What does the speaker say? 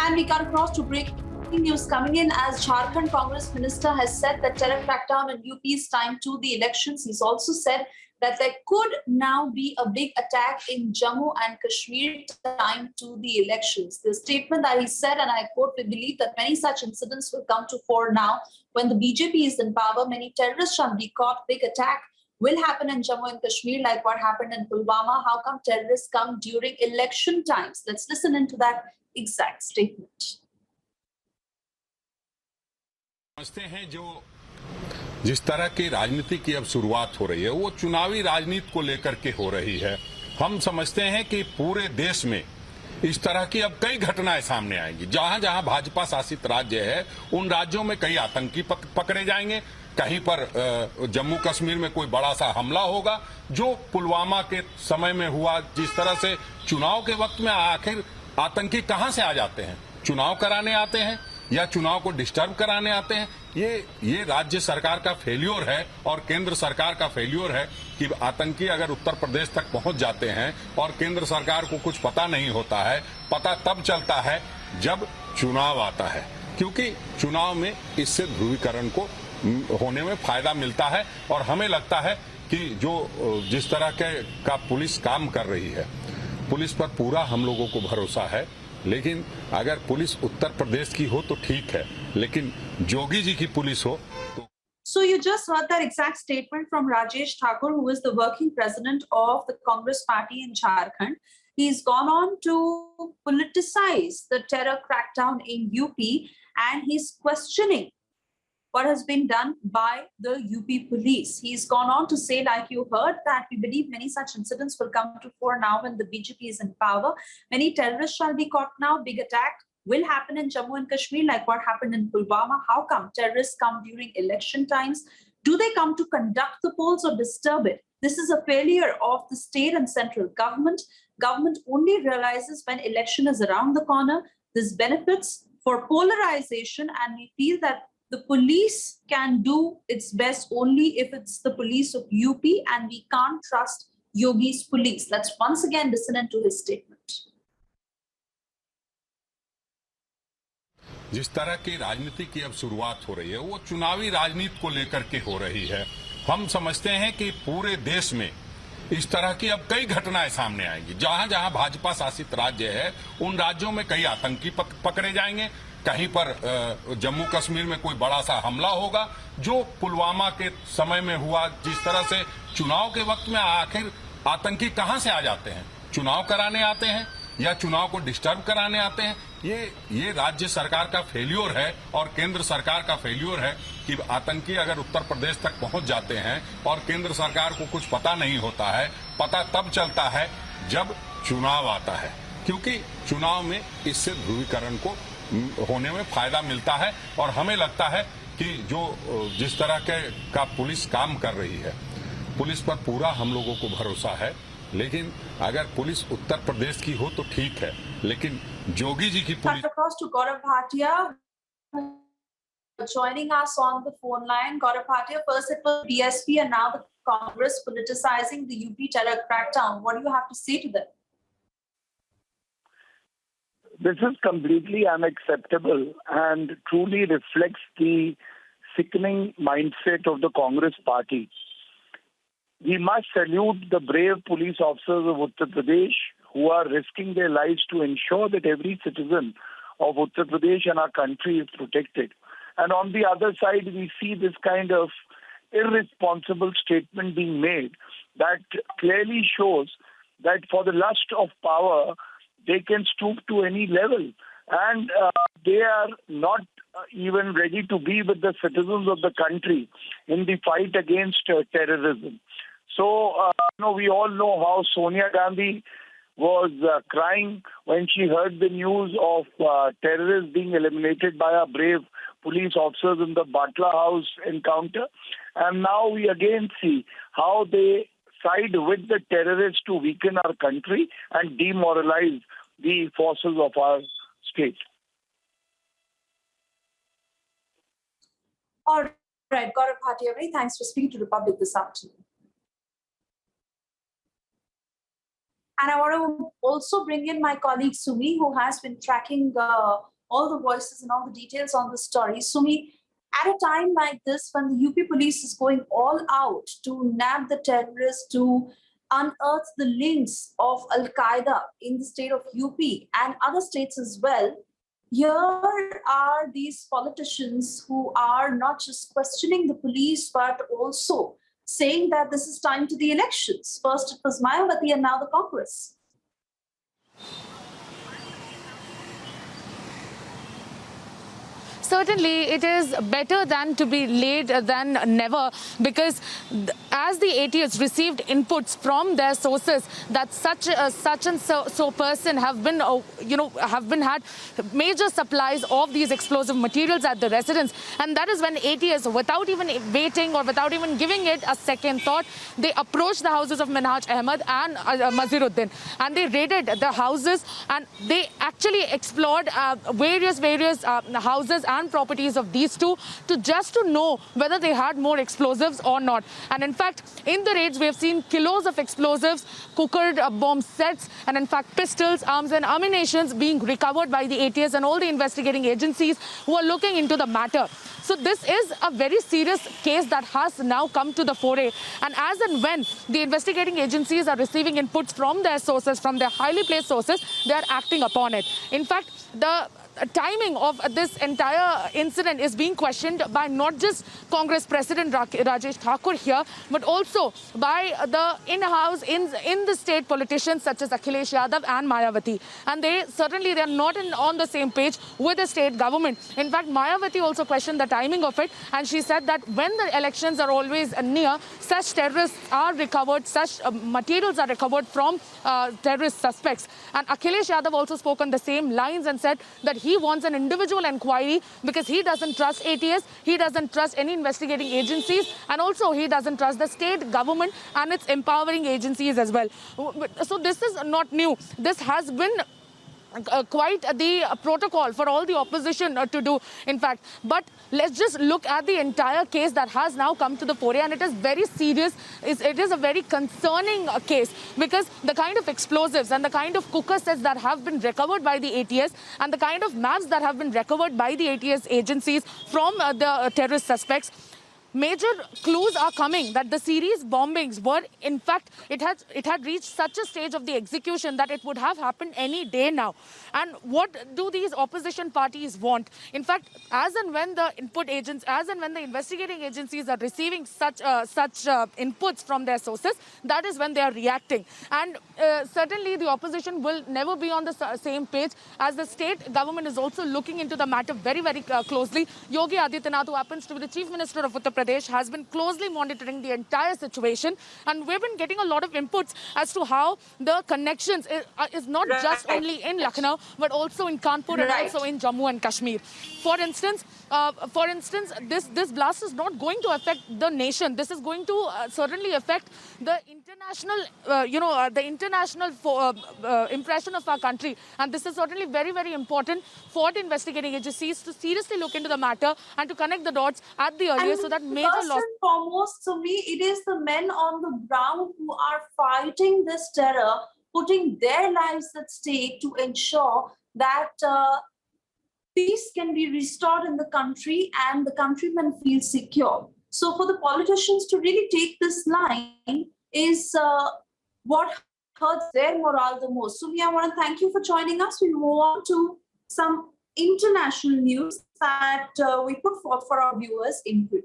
And we come across to breaking news coming in as Jharkhand Congress minister has said that terror crackdown in UP is time to the elections. He's also said that there could now be a big attack in Jammu and Kashmir time to the elections. The statement that he said, and I quote, "We believe that many such incidents will come to fore now when the BJP is in power. Many terrorists shall be caught. Big attack will happen in Jammu and Kashmir like what happened in Pulwama. How come terrorists come during election times?" Let's listen into that exact statement. समझते हैं जो जिस तरह की राजनीति की अब शुरुआत हो रही है वो चुनावी राजनीति को लेकर के हो रही है। हम समझते हैं कि पूरे देश में इस तरह की अब कई घटनाएं सामने आएंगी। जहां जहां भाजपा शासित राज्य है उन राज्यों में कई आतंकी पकड़े जाएंगे, कहीं पर जम्मू कश्मीर में कोई बड़ा सा हमला होगा। जो पुलवामा के समय में हुआ, जिस तरह से चुनाव के वक्त में आखिर आतंकी कहां से आ जाते हैं, चुनाव कराने आते हैं या चुनाव को डिस्टर्ब कराने आते हैं। ये राज्य सरकार का फेल्योर है और केंद्र सरकार का फेल्योर है कि आतंकी अगर उत्तर प्रदेश तक पहुंच जाते हैं और केंद्र सरकार को कुछ पता नहीं होता है। पता तब चलता है जब चुनाव आता है, क्योंकि चुनाव में इससे ध्रुवीकरण को होने में फायदा मिलता है। और हमें लगता है कि जिस तरह का पुलिस काम कर रही है, पुलिस पर पूरा हम लोगों को भरोसा है। लेकिन अगर पुलिस उत्तर प्रदेश की हो तो ठीक है, लेकिन जोगी जी की पुलिस हो तो। So you just heard that exact statement from Rajesh Thakur, who is the working president of the Congress party in Jharkhand. He's gone on to politicize the terror crackdown in UP, and he's questioning what has been done by the UP police. He's gone on to say, like you heard, that we believe many such incidents will come to fore now when the BJP is in power. Many terrorists shall be caught now. Big attack will happen in Jammu and Kashmir like what happened in Pulwama. How come terrorists come during election times? Do they come to conduct the polls or disturb it? This is a failure of the state and central government. Government only realizes when election is around the corner. This benefits for polarization, and we feel that the police can do its best only if it's the police of UP, and we can't trust Yogi's police. Let's once again listen into his statement. जिस तरह की राजनीति की अब शुरुआत हो रही है वो चुनावी राजनीति को लेकर के हो रही है। हम समझते हैं कि पूरे देश में इस तरह की अब कई घटनाएं सामने आएंगी। जहां जहां भाजपा शासित राज्य है उन राज्यों में कई आतंकी पकड़े जाएंगे, कहीं पर जम्मू कश्मीर में कोई बड़ा सा हमला होगा। जो पुलवामा के समय में हुआ, जिस तरह से चुनाव के वक्त में आखिर आतंकी कहां से आ जाते हैं, चुनाव कराने आते हैं या चुनाव को डिस्टर्ब कराने आते हैं। ये राज्य सरकार का फेल्योर है और केंद्र सरकार का फेल्योर है कि आतंकी अगर उत्तर प्रदेश तक पहुंच जाते हैं और केंद्र सरकार को कुछ पता नहीं होता है। पता तब चलता है जब चुनाव आता है, क्योंकि चुनाव में इससे ध्रुवीकरण को होने में फायदा मिलता है। और हमें लगता है कि जिस तरह का पुलिस काम कर रही है, पुलिस पर पूरा हम लोगों को भरोसा है। लेकिन अगर पुलिस उत्तर प्रदेश की हो तो ठीक है, लेकिन जोगी जी की police. Across to Gaurav Bhatia, joining us on the phone line. Gaurav Bhatia, first it was BSP and now the Congress politicizing the UP terror crackdown. What do you have to say to them? This is completely unacceptable and truly reflects the sickening mindset of the Congress party. We must salute the brave police officers of Uttar Pradesh who are risking their lives to ensure that every citizen of Uttar Pradesh and our country is protected. And on the other side, we see this kind of irresponsible statement being made that clearly shows that for the lust of power, they can stoop to any level. And they are not even ready to be with the citizens of the country in the fight against terrorism. So, we all know how Sonia Gandhi was crying when she heard the news of terrorists being eliminated by our brave police officers in the Batla House encounter. And now we again see how they side with the terrorists to weaken our country and demoralize the forces of our state. All right, Gaurav Bhatia, thanks for speaking to the public this afternoon. And I want to also bring in my colleague Sumi, who has been tracking all the voices and all the details on the story. Sumi, at a time like this, when the UP police is going all out to nab the terrorists, to unearth the links of Al Qaeda in the state of UP and other states as well, here are these politicians who are not just questioning the police, but also saying that this is time to the elections. First it was Mayawati and now the Congress. Certainly, it is better than to be late than never, because as the ATS received inputs from their sources that such and so person have been, had major supplies of these explosive materials at the residence, and that is when ATS, without even waiting or without even giving it a second thought, they approached the houses of Minhaj Ahmed and Maziruddin, and they raided the houses, and they actually explored various houses and properties of these two to know whether they had more explosives or not. And in fact, in the raids, we have seen kilos of explosives, cookered bomb sets, and in fact, pistols, arms and ammunitions being recovered by the ATS and all the investigating agencies who are looking into the matter. So this is a very serious case that has now come to the fore. And as and when the investigating agencies are receiving inputs from their sources, from their highly placed sources, they are acting upon it. In fact, the timing of this entire incident is being questioned by not just Congress President Rajesh Thakur here, but also by the in-house, in the state politicians such as Akhilesh Yadav and Mayawati. And they are not on the same page with the state government. In fact, Mayawati also questioned the timing of it, and she said that when the elections are always near, such terrorists are recovered, such materials are recovered from terrorist suspects. And Akhilesh Yadav also spoke on the same lines and said that he wants an individual inquiry because he doesn't trust ATS, he doesn't trust any investigating agencies, and also he doesn't trust the state government and its empowering agencies as well. So this is not new. This has been quite the protocol for all the opposition to do, in fact. But let's just look at the entire case that has now come to the fore, and it is very serious. It is a very concerning case, because the kind of explosives and the kind of cooker sets that have been recovered by the ATS and the kind of maps that have been recovered by the ATS agencies from the terrorist suspects, major clues are coming that the series bombings were, in fact, it had reached such a stage of the execution that it would have happened any day now. And what do these opposition parties want? In fact, as and when the investigating agencies are receiving such inputs from their sources, that is when they are reacting. And certainly the opposition will never be on the same page, as the state government is also looking into the matter very, very closely. Yogi Adityanath, who happens to be the Chief Minister of Uttar Pradesh, has been closely monitoring the entire situation, and we've been getting a lot of inputs as to how the connections is not just only in Lucknow, but also in Kanpur and also in Jammu and Kashmir. For instance, this blast is not going to affect the nation. This is going to certainly affect the international, impression of our country. And this is certainly very, very important for the investigating agencies to seriously look into the matter and to connect the dots at the earliest, so that major loss. First and foremost, to me, it is the men on the ground who are fighting this terror, putting their lives at stake to ensure that peace can be restored in the country and the countrymen feel secure. So for the politicians to really take this line is what hurts their morale the most. Sumi, I want to thank you for joining us. We move on to some international news that we put forth for our viewers in brief.